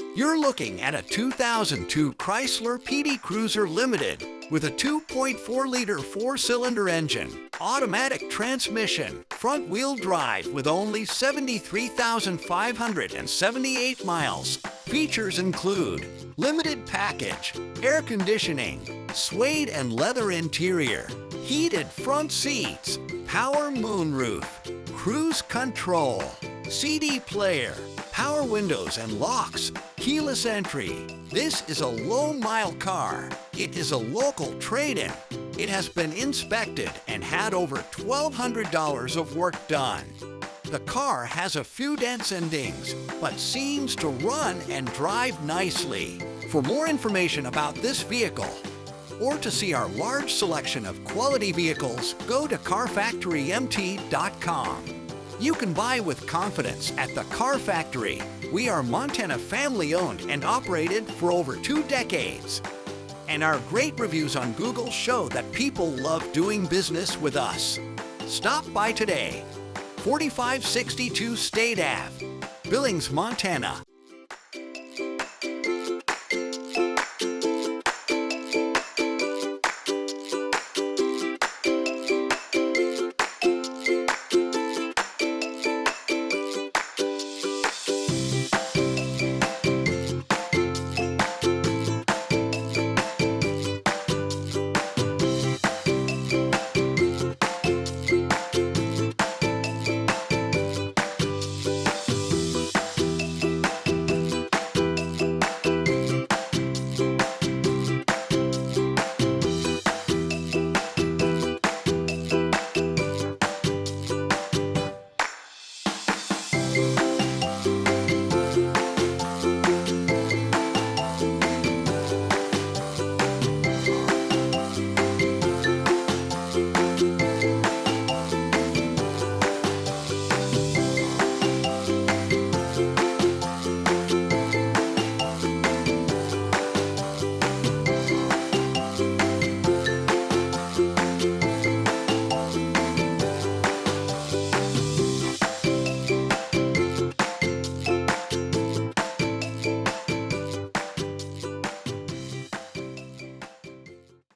You're looking at a 2002 Chrysler PD Cruiser Limited with a 2.4-liter four-cylinder engine, automatic transmission, front-wheel drive with only 73,578 miles. Features include limited package, air conditioning, suede and leather interior, heated front seats, power moonroof, cruise control, CD player, power windows and locks, keyless entry. This is a low-mile car. It is a local trade-in. It has been inspected and had over $1,200 of work done. The car has a few dents and dings, but seems to run and drive nicely. For more information about this vehicle, or to see our large selection of quality vehicles, go to carfactorymt.com. You can buy with confidence at the Car Factory. We are Montana family-owned and operated for over 2 decades. And our great reviews on Google show that people love doing business with us. Stop by today. 4562 State Ave, Billings, Montana.